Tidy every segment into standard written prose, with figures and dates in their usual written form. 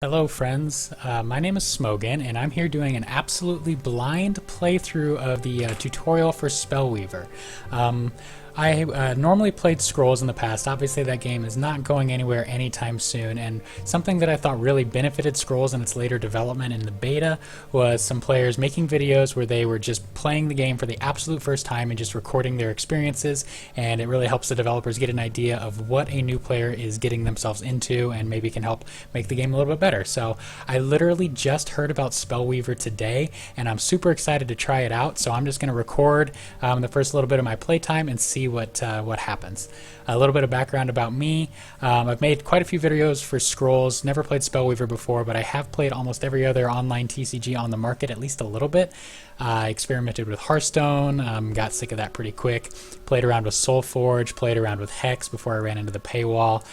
Hello friends, my name is Smogan and I'm here doing an absolutely blind playthrough of the tutorial for Spellweaver. I normally played Scrolls in the past. Obviously that game is not going anywhere anytime soon, and something that I thought really benefited Scrolls in its later development in the beta was some players making videos where they were just playing the game for the absolute first time and just recording their experiences, and it really helps the developers get an idea of what a new player is getting themselves into and maybe can help make the game a little bit better. So I literally just heard about Spellweaver today and I'm super excited to try it out, so I'm just going to record the first little bit of my playtime and see what happens. A little bit of background about me. I've made quite a few videos for Scrolls, never played Spellweaver before, but I have played almost every other online TCG on the market, at least a little bit. I experimented with Hearthstone, got sick of that pretty quick, played around with Soulforge, played around with Hex before I ran into the paywall.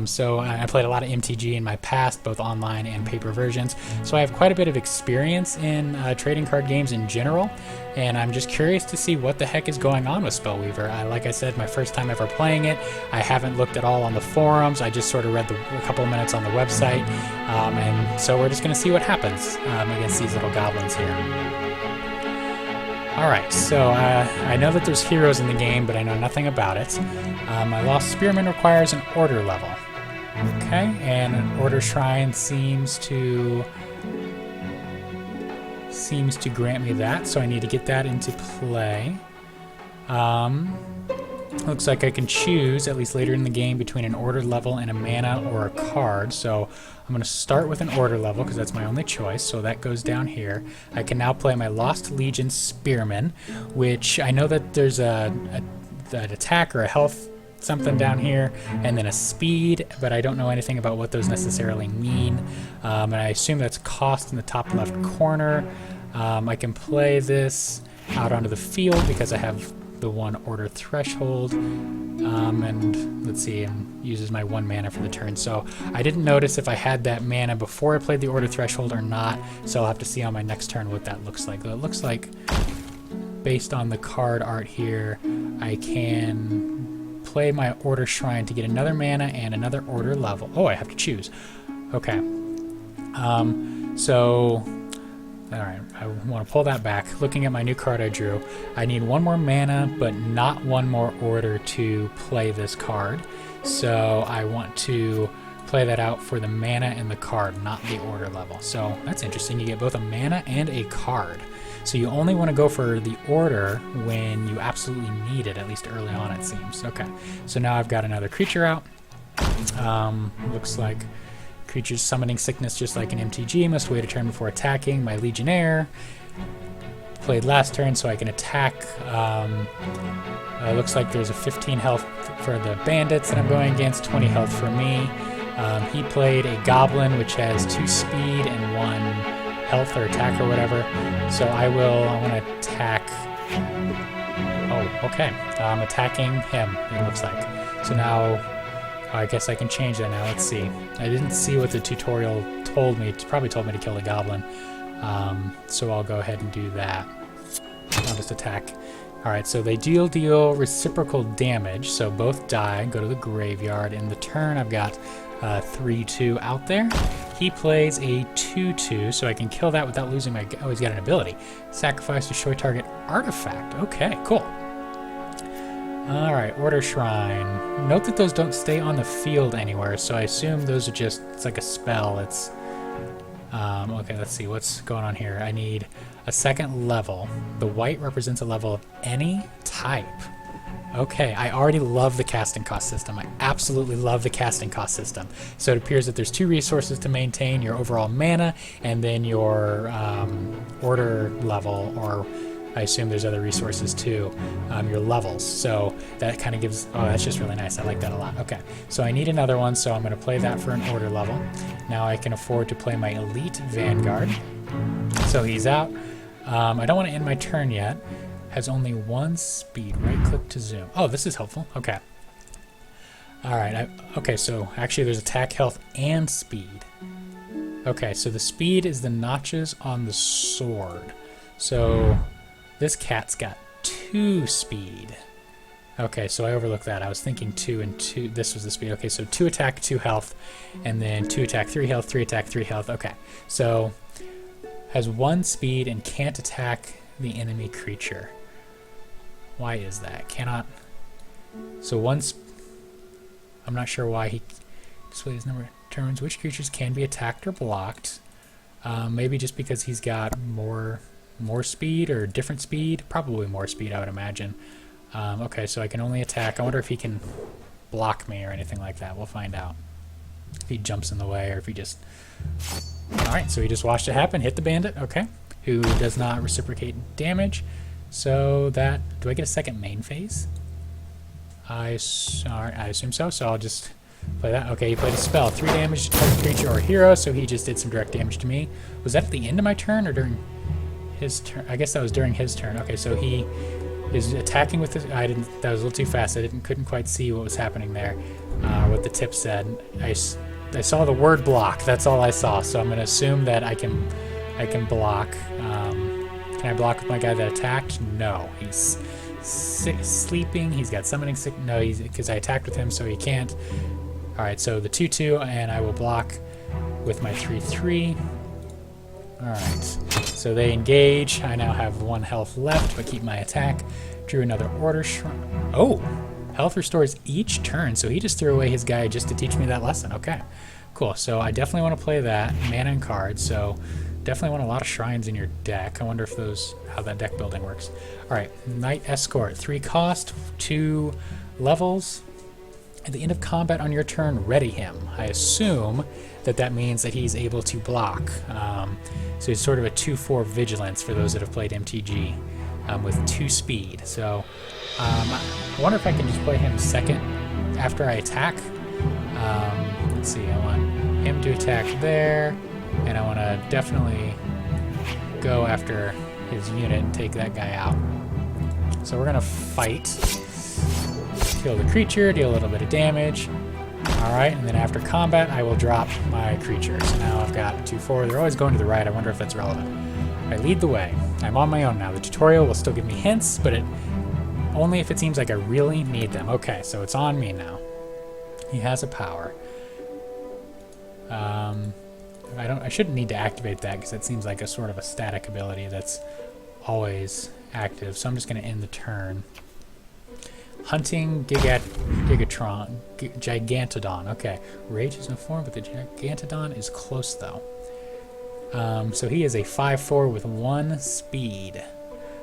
So I played a lot of MTG in my past, both online and paper versions, so I have quite a bit of experience in trading card games in general, and I'm just curious to see what the heck is going on with Spellweaver. Like I said, my first time ever playing it. I haven't looked at all on the forums. I just sort of read a couple of minutes on the website, and so we're just going to see what happens against these little goblins here. Alright, so I know that there's heroes in the game, but I know nothing about it. My Lost Spearman requires an order level. Okay, and an order shrine seems to grant me that, so I need to get that into play. Looks like I can choose, at least later in the game, between an order level and a mana or a card. So I'm going to start with an order level because that's my only choice, so that goes down here. I can now play my Lost Legion Spearman, which I know that there's an attack or a health something down here, and then a speed, but I don't know anything about what those necessarily mean. And I assume that's cost in the top left corner. I can play this out onto the field because I have the one order threshold, and let's see, it uses my 1 mana for the turn, so I didn't notice if I had that mana before I played the order threshold or not, so I'll have to see on my next turn what that looks like. Though it looks like, based on the card art here, I can play my order shrine to get another mana and another order level. Oh, I have to choose. Okay. Alright, I want to pull that back. Looking at my new card I drew, I need 1 more mana, but not 1 more order to play this card. So I want to play that out for the mana and the card, not the order level. So that's interesting. You get both a mana and a card. So you only want to go for the order when you absolutely need it, at least early on it seems. Okay, so now I've got another creature out. Looks like creatures summoning sickness just like an MTG must wait a turn before attacking. My Legionnaire played last turn, so I can attack. Looks like there's a 15 health for the bandits that I'm going against, 20 health for me. He played a Goblin, which has 2 speed and 1 health or attack or whatever. So I want to attack. Oh, okay. I'm attacking him, it looks like. So now I guess I can change that now. Let's see. I didn't see what the tutorial told me. It probably told me to kill the goblin. So I'll go ahead and do that. I'll just attack. Alright, so they deal reciprocal damage, so both die, go to the graveyard. In the turn, I've got 3/2 out there. He plays a 2/2, so I can kill that without losing my... Oh, he's got an ability. Sacrifice to destroy target artifact. Okay, cool. Alright, Order Shrine. Note that those don't stay on the field anywhere, so I assume those are just... It's like a spell. It's... okay, let's see. What's going on here? I need a second level. The white represents a level of any type. Okay, I already love the casting cost system. I absolutely love the casting cost system. So it appears that there's 2 resources to maintain, your overall mana, and then your order level, or... I assume there's other resources too, your levels. So that kind of gives, oh, that's just really nice. I like that a lot. Okay, so I need another one, so I'm going to play that for an order level. Now I can afford to play my Elite Vanguard. So he's out. I don't want to end my turn yet. Has only 1 speed. Right click to zoom. Oh, this is helpful. Okay. Alright, okay, so actually there's attack, health, and speed. Okay, so the speed is the notches on the sword. So... this cat's got 2 speed. Okay, so I overlooked that. I was thinking 2 and 2. This was the speed. Okay, so 2 attack, 2 health, and then 2 attack, 3 health, 3 attack, 3 health. Okay, so has 1 speed and can't attack the enemy creature. Why is that? Cannot. So once. I'm not sure why he displays number of turns. Which creatures can be attacked or blocked? Maybe just because he's got more speed or different speed. Probably more speed, I would imagine. Okay, so I can only attack. I wonder if he can block me or anything like that. We'll find out. If he jumps in the way or if he just... Alright, so he just watched it happen. Hit the bandit. Okay. Who does not reciprocate damage. So that... Do I get a second main phase? I assume so. So I'll just play that. Okay, he played a spell. 3 damage to target creature or hero, so he just did some direct damage to me. Was that at the end of my turn or during his turn? I guess that was during his turn. Okay, so he... is attacking with this. That was a little too fast. I couldn't quite see what was happening there. What the tip said. I saw the word block. That's all I saw. So I'm going to assume that I can block. Can I block with my guy that attacked? No. He's sleeping. He's got summoning sick. No, because I attacked with him, so he can't. All right. So the 2/2, and I will block with my 3/3. Alright, so they engage. I now have 1 health left, but keep my attack. Drew another order shrine. Oh! Health restores each turn, so he just threw away his guy just to teach me that lesson. Okay, cool. So I definitely want to play that. Mana and cards, so definitely want a lot of shrines in your deck. I wonder if how that deck building works. Alright, Knight Escort. 3 cost, 2 levels. At the end of combat on your turn, ready him. I assume that means that he's able to block. So he's sort of a 2/4 vigilance for those that have played MTG with 2 speed. So I wonder if I can just play him second after I attack. Let's see, I want him to attack there, and I want to definitely go after his unit and take that guy out. So we're going to fight. Kill the creature, deal a little bit of damage. Alright, and then after combat, I will drop my creature. So now I've got 2/4. They're always going to the right. I wonder if that's relevant. I lead the way. I'm on my own now. The tutorial will still give me hints, but only if it seems like I really need them. Okay, so it's on me now. He has a power. I shouldn't need to activate that because it seems like a sort of a static ability that's always active. So I'm just going to end the turn. Hunting Gigantodon. Okay. Rage is no form, but the Gigantodon is close, though. So he is a 5/4 with 1 speed.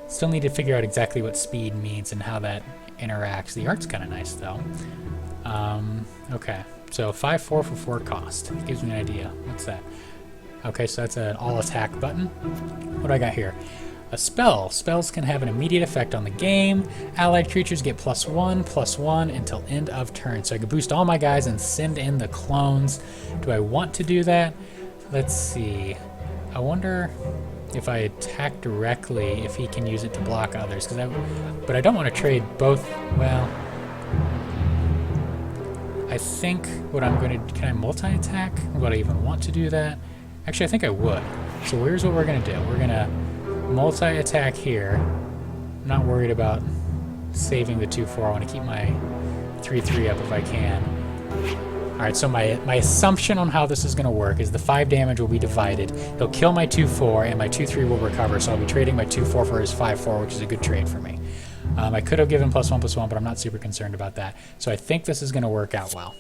Still need to figure out exactly what speed means and how that interacts. The art's kind of nice, though. Okay. So 5/4 for 4 cost. It gives me an idea. What's that? Okay, so that's an all-attack button. What do I got here? A spell. Spells can have an immediate effect on the game. Allied creatures get +1/+1 until end of turn. So I can boost all my guys and send in the clones. Do I want to do that? Let's see. I wonder if I attack directly, if he can use it to block others. But I don't want to trade both. Well, I think what I'm going to... Can I multi-attack? Would I even want to do that? Actually, I think I would. So here's what we're going to do. We're going to multi-attack here. I'm not worried about saving the 2/4. I want to keep my 3/3 up if I can. Alright, so my assumption on how this is going to work is the 5 damage will be divided. He'll kill my 2/4 and my 2/3 will recover, so I'll be trading my 2/4 for his 5/4, which is a good trade for me. I could have given +1/+1, but I'm not super concerned about that. So I think this is going to work out well.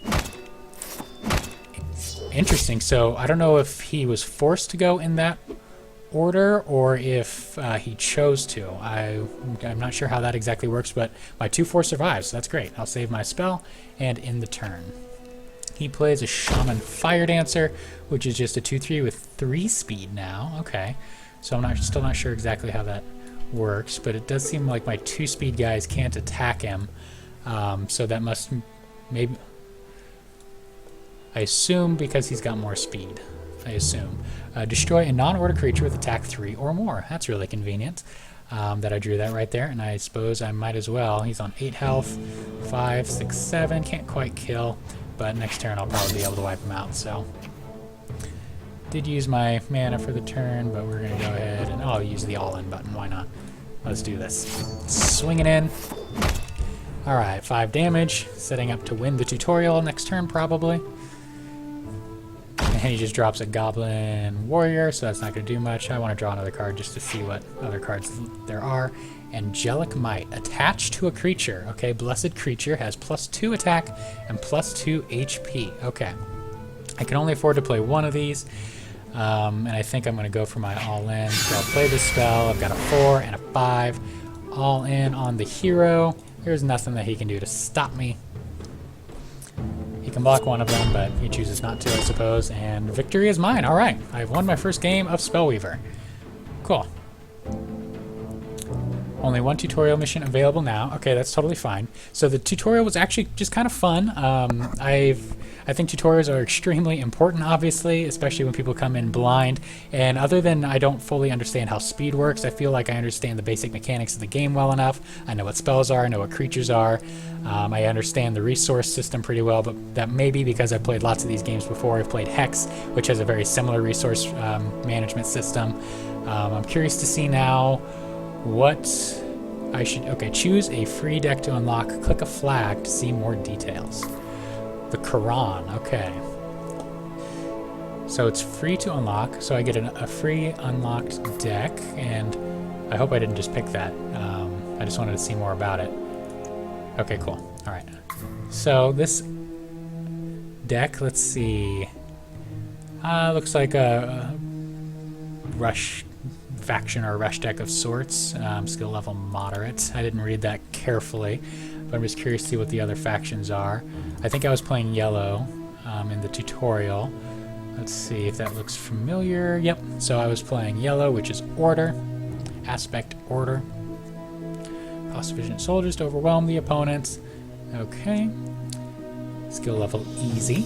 Interesting. So I don't know if he was forced to go in that order or if he chose to. I'm not sure how that exactly works, but my 2/4 survives, so that's great. I'll save my spell and end the turn. He plays a Shaman Fire Dancer, which is just a 2/3 with 3 speed now. Okay, so I'm still not sure exactly how that works, but it does seem like my 2 speed guys can't attack him, so that must maybe... I assume because he's got more speed. I assume. Destroy a non-order creature with attack 3 or more. That's really convenient that I drew that right there, and I suppose I might as well. He's on 8 health, 5, 6, 7. Can't quite kill, but next turn I'll probably be able to wipe him out. So did use my mana for the turn, but we're going to go ahead and I'll use the all-in button. Why not? Let's do this. Swinging in. Alright, 5 damage. Setting up to win the tutorial next turn, probably. And he just drops a Goblin Warrior, so that's not going to do much. I want to draw another card just to see what other cards there are. Angelic Might. Attached to a creature. Okay, Blessed Creature has +2 attack and +2 HP. Okay. I can only afford to play one of these. And I think I'm going to go for my all-in. So I'll play this spell. I've got a 4 and a 5. All in on the hero. There's nothing that he can do to stop me. He can block one of them, but he chooses not to, I suppose. And victory is mine. All right. I've won my first game of Spellweaver. Cool. Only one tutorial mission available now. Okay, that's totally fine. So the tutorial was actually just kind of fun. I think tutorials are extremely important, obviously, especially when people come in blind. And other than I don't fully understand how speed works, I feel like I understand the basic mechanics of the game well enough. I know what spells are, I know what creatures are. I understand the resource system pretty well, but that may be because I've played lots of these games before. I've played Hex, which has a very similar resource management system. I'm curious to see now what I should... Okay, choose a free deck to unlock. Click a flag to see more details. The Quran, okay. So it's free to unlock, so I get a free unlocked deck, and I hope I didn't just pick that. I just wanted to see more about it. Okay, cool. All right. So this deck, let's see. Looks like a rush faction or rush deck of sorts. Skill level moderate. I didn't read that carefully, but I'm just curious to see what the other factions are. I think I was playing yellow in the tutorial. Let's see if that looks familiar. Yep, so I was playing yellow, which is order. Aspect order. Cost sufficient soldiers to overwhelm the opponents. Okay. Skill level easy.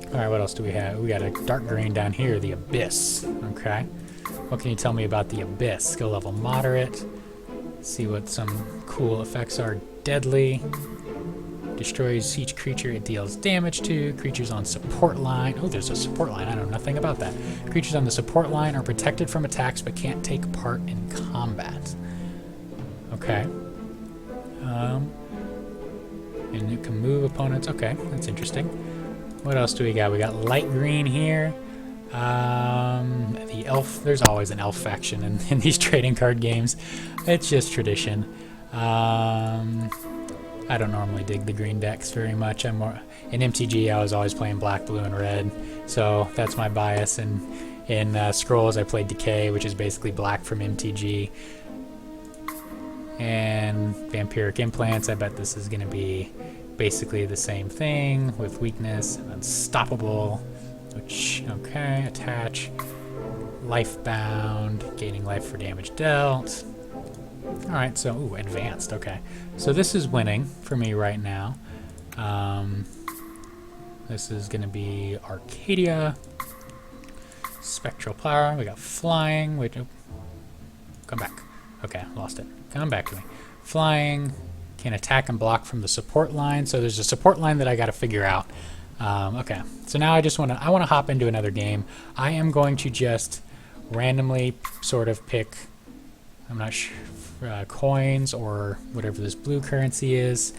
Alright, what else do we have? We got a dark green down here, the Abyss. Okay. What can you tell me about the Abyss? Skill level moderate. See what some cool effects are. Deadly. Destroys each creature it deals damage to. Creatures on support line. Oh, there's a support line. I know nothing about that. Creatures on the support line are protected from attacks but can't take part in combat. Okay. And it can move opponents. Okay, that's interesting. What else do we got? We got light green here. The elf. There's always an elf faction in these trading card games. It's just tradition. I don't normally dig the green decks very much. I'm more in MTG. I was always playing black, blue, and red, so that's my bias. And in Scrolls, I played Decay, which is basically black from MTG. And Vampiric Implants. I bet this is going to be basically the same thing with weakness and unstoppable. Which okay, attach, lifebound, gaining life for damage dealt. Alright, so, ooh, advanced, okay. So this is winning for me right now. This is going to be Arcadia. Spectral Power, we got Flying, wait, oh, come back. Okay, lost it. Come back to me. Flying, can attack and block from the support line, so there's a support line that I got to figure out. Okay, so now I want to hop into another game. I am going to just randomly sort of pick, I'm not sure, coins or whatever this blue currency is.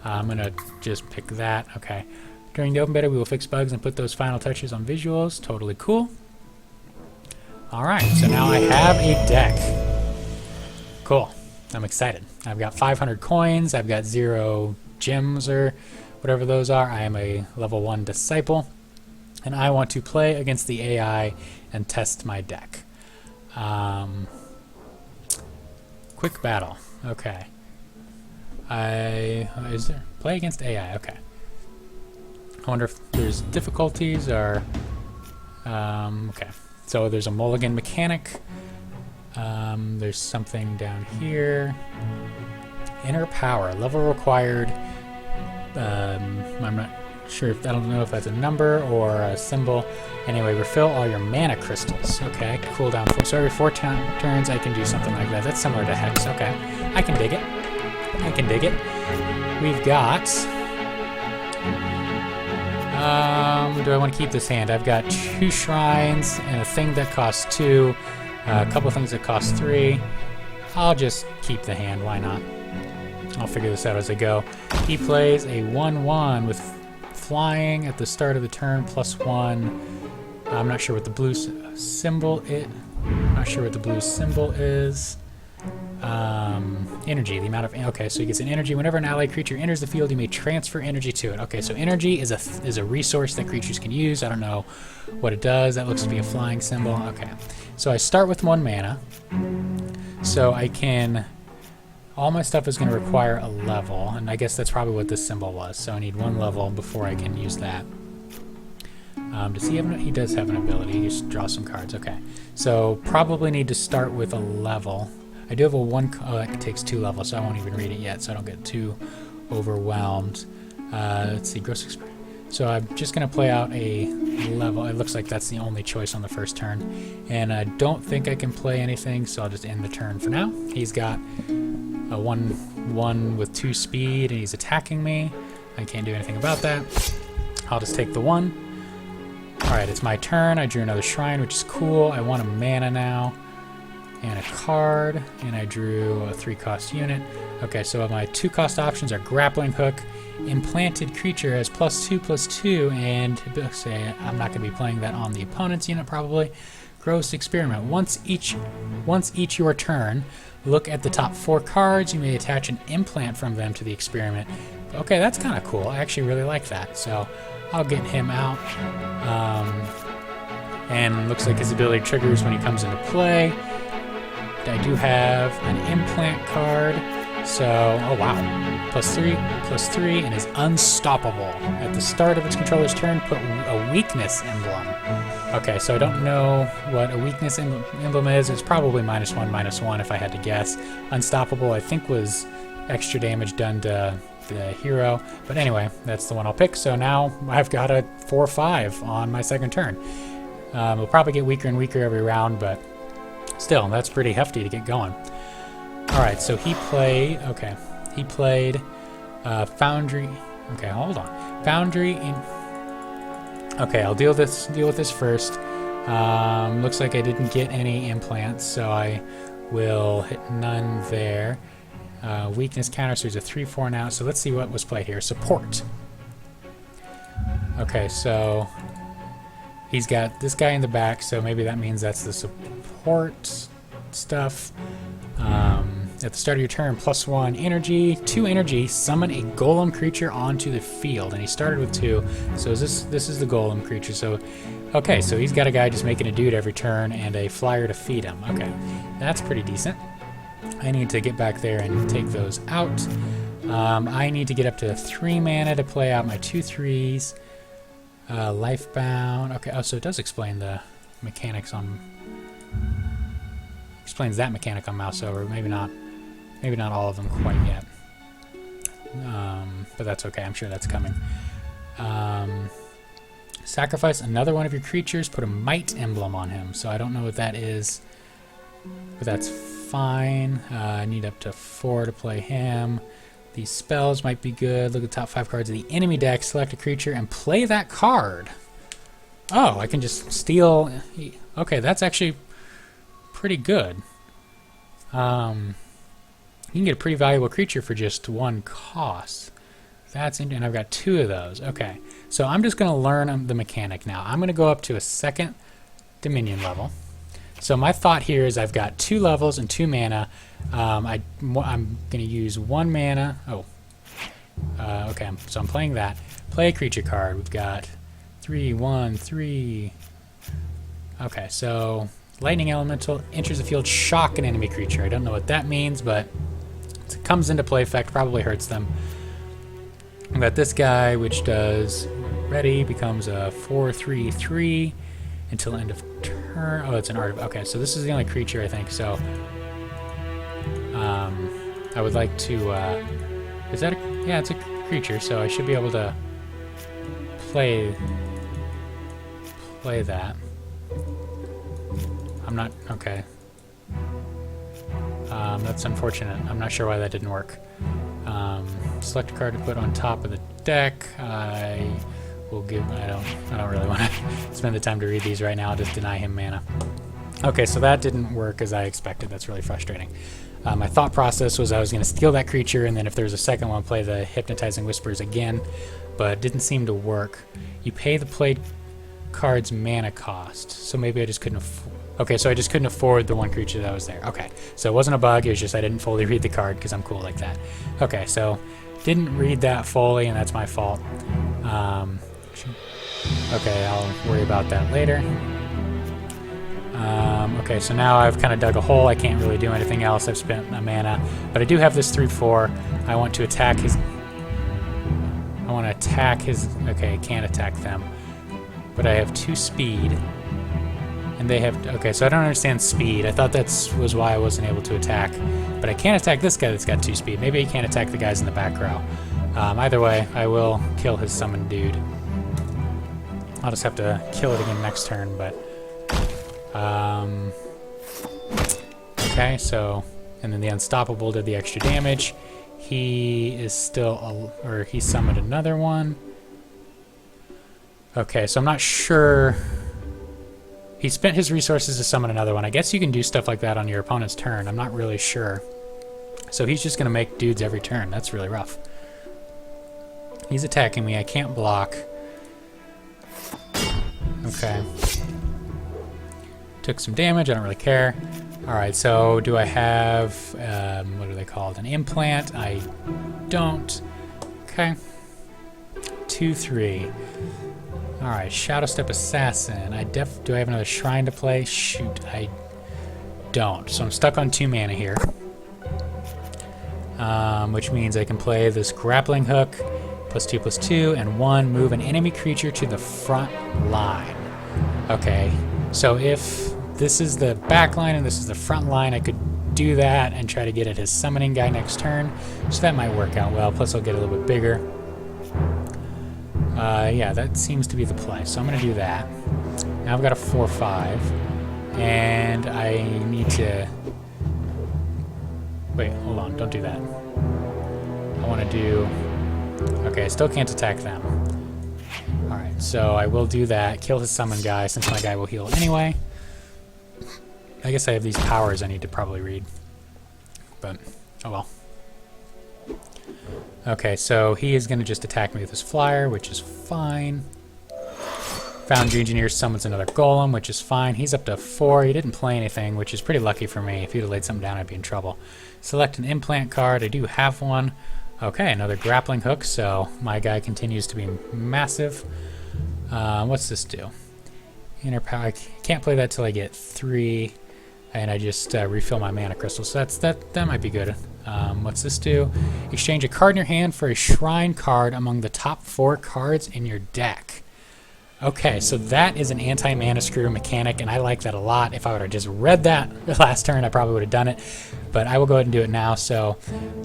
I'm going to just pick that. Okay. During the open beta, we will fix bugs and put those final touches on visuals. Totally cool. Alright, so now I have a deck. Cool. I'm excited. I've got 500 coins. I've got 0 gems or whatever those are. I am a level 1 disciple. And I want to play against the AI and test my deck. Quick battle. Okay. Is there play against AI? Okay. I wonder if there's difficulties or okay. So there's a mulligan mechanic. There's something down here. Inner power level required. I'm not sure if I don't know if that's a number or a symbol. Anyway, refill all your mana crystals. Okay, cooldown. So every 4 turns I can do something like that. That's similar to Hex. Okay, I can dig it. I can dig it. We've got... do I want to keep this hand? I've got 2 shrines and a thing that costs 2. A couple of things that cost 3. I'll just keep the hand. Why not? I'll figure this out as I go. He plays a 1/1 with flying at the start of the turn, +1. I'm not sure what the blue symbol is. Energy, the amount of, okay, so he gets an energy. Whenever an allied creature enters the field, you may transfer energy to it. Okay, so energy is a resource that creatures can use. I don't know what it does. That looks to be a flying symbol. Okay, so I start with 1 mana. So I can, all my stuff is going to require a level, and I guess that's probably what this symbol was. So I need 1 level before I can use that. Does he have he does have an ability. He just draws some cards. Okay, so probably need to start with a level. I do have a 1, oh, that takes 2 levels, so I won't even read it yet, so I don't get too overwhelmed. Let's see, gross experience. So I'm just going to play out a level. It looks like that's the only choice on the first turn. And I don't think I can play anything, so I'll just end the turn for now. He's got a 1/1 with 2 speed, and he's attacking me. I can't do anything about that. I'll just take the 1. Alright, it's my turn. I drew another shrine, which is cool. I want a mana now. And a card, and I drew a 3-cost unit. Okay, so my 2-cost options are Grappling Hook, Implanted Creature has +2/+2, and say I'm not going to be playing that on the opponent's unit probably. Gross Experiment. Once each your turn, look at the top 4 cards. You may attach an implant from them to the experiment. Okay, that's kind of cool. I actually really like that. So I'll get him out. And looks like his ability triggers when he comes into play. I do have an implant card, so, oh wow, +3/+3, and is unstoppable. At the start of its controller's turn, put a weakness emblem. Okay, so I don't know what a weakness emblem is. It's probably -1/-1 if I had to guess. Unstoppable, I think, was extra damage done to the hero, but anyway, that's the one I'll pick. So now I've got a 4/5 on my second turn. It'll probably get weaker and weaker every round, but still, that's pretty hefty to get going. Alright, so he played Foundry. Okay, hold on. Foundry in. Okay, I'll deal with this first. Looks like I didn't get any implants, so I will hit none there. Weakness counter, so he's a 3/4 now. So let's see what was played here. Support. Okay, so he's got this guy in the back, so maybe that means that's the support stuff. At the start of your turn, +1 energy, 2 energy, summon a golem creature onto the field. And he started with 2, so this is the golem creature. So, okay, so he's got a guy just making a dude every turn and a flyer to feed him. Okay, that's pretty decent. I need to get back there and take those out. I need to get up to 3 mana to play out my 2 3s. Lifebound. Okay, oh, so it does explain the mechanics on. Explains that mechanic on mouse over. Maybe not all of them quite yet. But that's okay. I'm sure that's coming. Sacrifice another one of your creatures. Put a might emblem on him. So I don't know what that is, but that's fine. I need up to 4 to play him. These spells might be good. Look at the top 5 cards of the enemy deck. Select a creature and play that card. Oh, I can just steal. Okay, that's actually pretty good. You can get a pretty valuable creature for just 1 cost. That's and I've got 2 of those. Okay, so I'm just going to learn the mechanic now. I'm going to go up to a 2nd Dominion level. So my thought here is I've got 2 levels and 2 mana. I'm going to use 1 mana. Oh, okay. So I'm playing that. Play a creature card. We've got 3, 1, 3. Okay, so Lightning Elemental enters the field, shock an enemy creature. I don't know what that means, but it comes into play effect, probably hurts them. I've got this guy, which does ready, becomes a 4/3/3 until end of turn. Oh, it's an art. Okay, so this is the only creature, I think. So I would like to. Is that a? Yeah, it's a creature, so I should be able to play that. I'm not okay. That's unfortunate. I'm not sure why that didn't work. Select a card to put on top of the deck. I will give. I don't really want to spend the time to read these right now. I'll just deny him mana. Okay, so that didn't work as I expected. That's really frustrating. My thought process was I was going to steal that creature, and then if there's a second one, play the Hypnotizing Whispers again, but it didn't seem to work. You pay the played card's mana cost, so maybe I just couldn't okay, so I just couldn't afford the one creature that was there. Okay, so it wasn't a bug, it was just I didn't fully read the card because I'm cool like that. Okay, so didn't read that fully, and that's my fault. Okay, I'll worry about that later. Okay, so now I've kind of dug a hole. I can't really do anything else. I've spent a mana, but I do have this 3/4. I want to attack his... Okay, I can't attack them. But I have 2 speed. And they have... Okay, so I don't understand speed. I thought that was why I wasn't able to attack. But I can't attack this guy that's got 2 speed. Maybe I can't attack the guys in the back row. Either way, I will kill his summoned dude. I'll just have to kill it again next turn, but... Okay, so... And then the Unstoppable did the extra damage. He is still... Or he summoned another one. Okay, so I'm not sure... He spent his resources to summon another one. I guess you can do stuff like that on your opponent's turn. I'm not really sure. So he's just going to make dudes every turn. That's really rough. He's attacking me. I can't block. Okay. Took some damage. I don't really care. Alright, so do I have... what are they called? An implant? I don't. Okay. 2/3. Alright, Shadow Step Assassin. Do I have another shrine to play? Shoot, I don't. So I'm stuck on 2 mana here. Which means I can play this grappling hook, +2/+2, and 1, move an enemy creature to the front line. Okay, so if this is the back line and this is the front line, I could do that and try to get at his summoning guy next turn. So that might work out well, plus I'll get a little bit bigger. Yeah, that seems to be the play. So I'm going to do that. Now I've got a 4/5. And I need to... Wait, hold on. Don't do that. I want to do... Okay, I still can't attack them. Alright, so I will do that. Kill his summon guy, since my guy will heal anyway. I guess I have these powers I need to probably read. But, oh well. Okay, so he is going to just attack me with his flyer, which is fine. Foundry Engineer summons another golem, which is fine. He's up to 4. He didn't play anything, which is pretty lucky for me. If he'd have laid something down, I'd be in trouble. Select an implant card. I do have one. Okay, another grappling hook, so my guy continues to be massive. What's this do? Inner power. I can't play that till I get 3, and I just refill my mana crystal. So that might be good. What's this do? Exchange a card in your hand for a shrine card among the top 4 cards in your deck. Okay, so that is an anti-mana screw mechanic, and I like that a lot. If I would have just read that last turn, I probably would have done it. But I will go ahead and do it now. So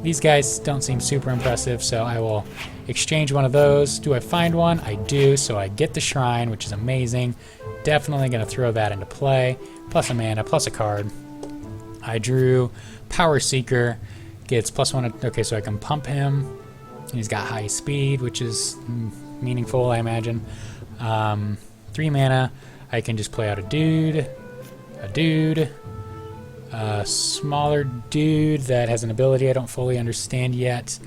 these guys don't seem super impressive, so I will exchange one of those. Do I find one? I do, so I get the shrine, which is amazing. Definitely going to throw that into play. Plus a mana, plus a card. I drew Power Seeker. Gets +1. Okay, so I can pump him. He's got high speed, which is meaningful, I imagine. 3 mana. I can just play out a dude, a smaller dude that has an ability I don't fully understand yet.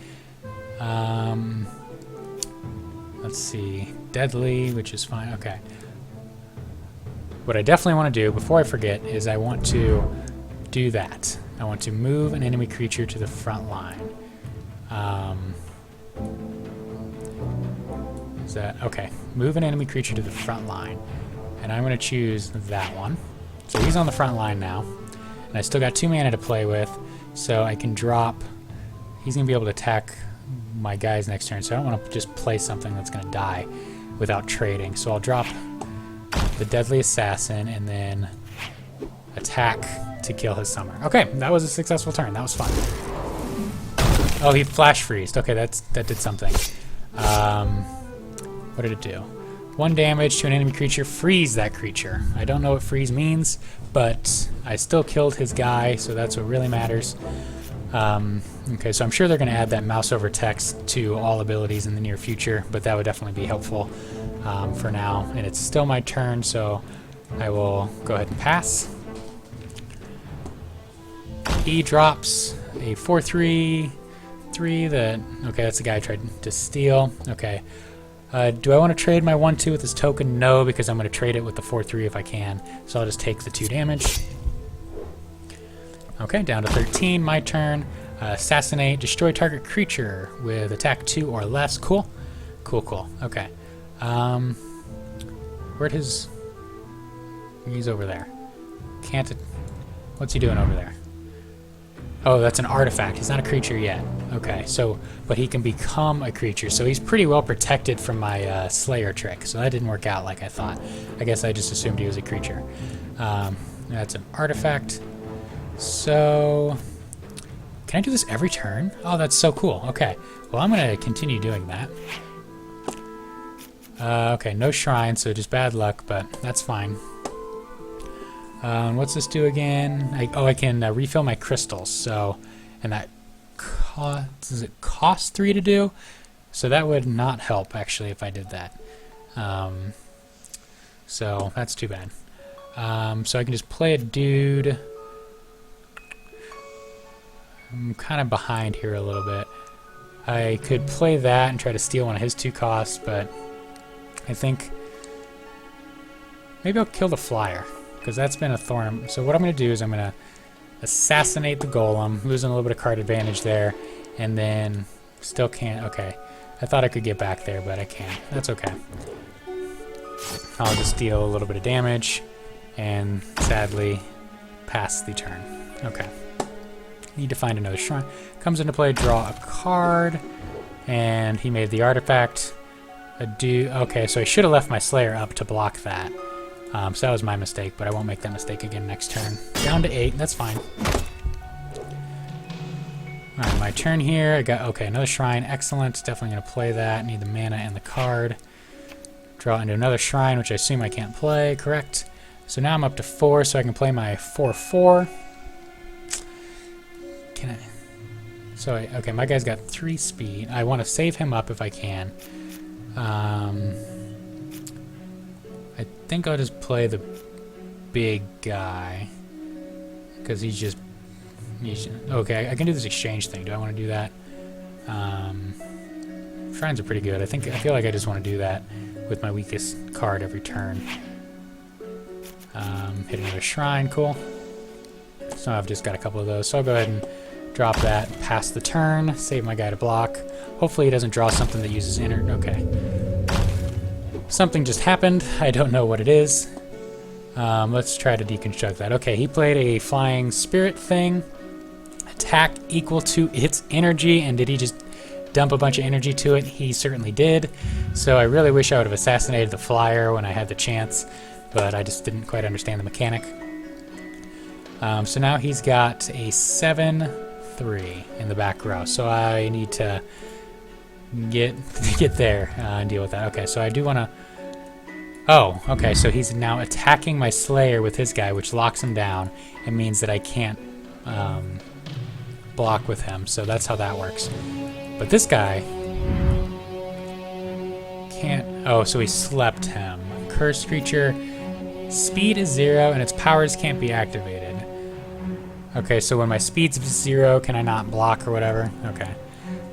Let's see, deadly, which is fine. Okay. What I definitely want to do before I forget is I want to do that. I want to move an enemy creature to the front line. Is that okay? Move an enemy creature to the front line, and I'm going to choose that one. So he's on the front line now, and I still got 2 mana to play with, so I can drop. He's going to be able to attack my guys next turn, so I don't want to just play something that's going to die without trading. So I'll drop the Deadly Assassin and then attack to kill his summer. Okay, that was a successful turn. That was fun. Oh, he flash freezed. Okay, that did something. What did it do? 1 damage to an enemy creature. Freeze that creature. I don't know what freeze means, but I still killed his guy, so that's what really matters. Okay, so I'm sure they're going to add that mouse over text to all abilities in the near future, but that would definitely be helpful for now. And it's still my turn, so I will go ahead and pass. He drops a 4/3 that, okay, that's the guy I tried to steal. Okay. Do I want to trade my 1/2 with this token? No, because I'm going to trade it with the 4/3 if I can. So I'll just take the 2 damage. Okay, down to 13, my turn. Assassinate, destroy target creature with attack 2 or less. Cool. Cool, cool. Okay. Where'd his... He's over there. Can't... What's he doing over there? Oh, that's an artifact. He's not a creature yet. Okay, so... But he can become a creature, so he's pretty well protected from my Slayer trick. So that didn't work out like I thought. I guess I just assumed he was a creature. That's an artifact. So... Can I do this every turn? Oh, that's so cool. Okay. Well, I'm going to continue doing that. Okay, no shrine, so just bad luck, but that's fine. What's this do again? I can refill my crystals. So, and that does it cost 3 to do? So that would not help actually if I did that. So that's too bad. So I can just play a dude. I'm kind of behind here a little bit. I could play that and try to steal one of his 2 costs, but I think maybe I'll kill the flyer, because that's been a thorn. So what I'm going to do is I'm going to assassinate the golem, losing a little bit of card advantage there, and then still can't. Okay, I thought I could get back there, but I can't. That's okay. I'll just deal a little bit of damage and sadly pass the turn. Okay. Need to find another shrine. Comes into play, draw a card, and he made the artifact. Okay, so I should have left my Slayer up to block that. So that was my mistake, but I won't make that mistake again next turn. Down to 8, that's fine. Alright, my turn here. I got, okay, another shrine, excellent. Definitely going to play that. Need the mana and the card. Draw into another shrine, which I assume I can't play, correct? So now I'm up to 4, so I can play my 4/4. Can I? So, okay, my guy's got 3 speed. I want to save him up if I can. I think I'll just play the big guy. Because he's okay, I can do this exchange thing. Do I want to do that? Shrines are pretty good. I feel like I just want to do that with my weakest card every turn. Hit another shrine, cool. So I've just got a couple of those. So I'll go ahead and drop that, pass the turn, save my guy to block. Hopefully he doesn't draw something that uses okay. Something just happened. I don't know what it is. Let's try to deconstruct that. Okay, he played a flying spirit thing. Attack equal to its energy, and did he just dump a bunch of energy to it? He certainly did. So I really wish I would have assassinated the flyer when I had the chance, but I just didn't quite understand the mechanic. So now he's got a 7/3 in the back row. So I need to get there and deal with that. Okay, so I do want to... Oh, okay, so he's now attacking my Slayer with his guy, which locks him down. It means that I can't block with him, so that's how that works. But this guy can't... Oh, so he slept him. Cursed creature. Speed is 0, and its powers can't be activated. Okay, so when my speed's 0, can I not block or whatever? Okay.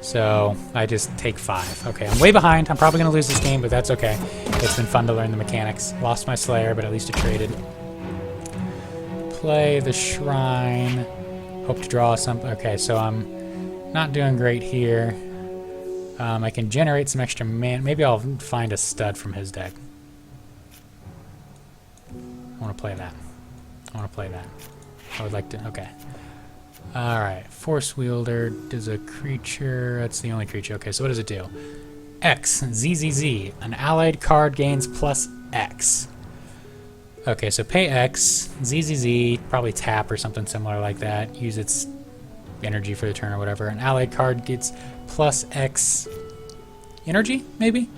So I just take 5. Okay, I'm way behind. I'm probably going to lose this game, but that's okay. It's been fun to learn the mechanics. Lost my Slayer, but at least it traded. Play the Shrine. Hope to draw something. Okay, so I'm not doing great here. I can generate some extra mana. Maybe I'll find a stud from his deck. I want to play that. I want to play that. I would like to... Okay. Alright, Force Wielder does a creature. That's the only creature. Okay, so what does it do? X, ZZZ. An allied card gains plus X. Okay, so pay X, ZZZ, probably tap or something similar like that. Use its energy for the turn or whatever. An allied card gets plus X energy, maybe?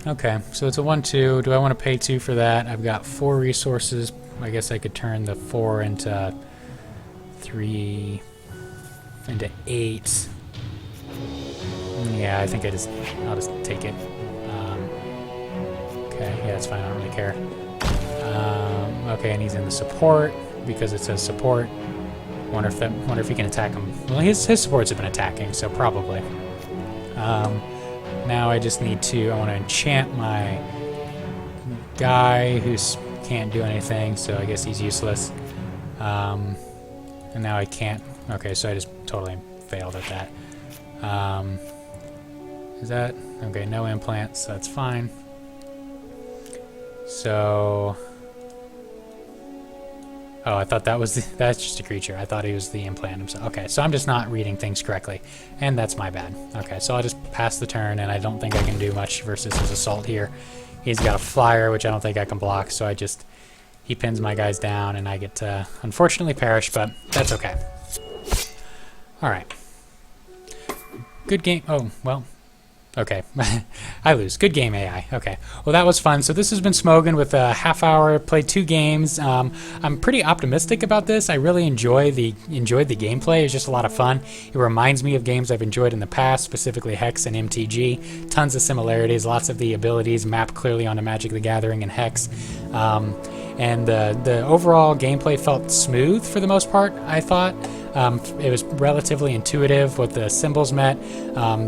Okay, so it's a 1/2. Do I want to pay 2 for that? I've got 4 resources. I guess I could turn the 4 into 3 into 8. Yeah, I think I'll just take it. Okay, yeah, that's fine. I don't really care. Okay, and he's in the support. because it says support. Wonder if he can attack him. Well, his supports have been attacking, so probably. Now I just need to. I want to enchant my guy who can't do anything, so I guess he's useless. And now I can't. Okay, so I just totally failed at that. Is that okay? No implants, so that's fine. So. Oh, I thought that was that's just a creature. I thought he was the implant himself. Okay, so I'm just not reading things correctly, and that's my bad. Okay, so I'll just pass the turn, and I don't think I can do much versus his assault here. He's got a flyer, which I don't think I can block, so he pins my guys down, and I get to unfortunately perish, but that's okay. All right. Good game. Oh, well. Okay, I lose. Good game, AI. Okay, well that was fun. So this has been Smogan with a half hour. Played 2 games. I'm pretty optimistic about this. I really enjoyed the gameplay. It's just a lot of fun. It reminds me of games I've enjoyed in the past, specifically Hex and MTG. Tons of similarities. Lots of the abilities map clearly onto Magic the Gathering and Hex. And the overall gameplay felt smooth for the most part, I thought. It was relatively intuitive what the symbols meant.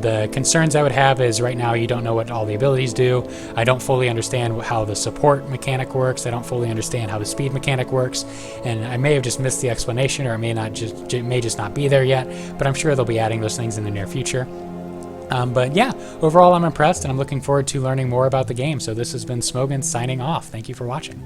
The concerns I would have is right now you don't know what all the abilities do. I don't fully understand how the support mechanic works. I don't fully understand how the speed mechanic works. And I may have just missed the explanation, or it may just not be there yet, but I'm sure they'll be adding those things in the near future. But yeah, overall I'm impressed, and I'm looking forward to learning more about the game. So this has been Smogan signing off. Thank you for watching.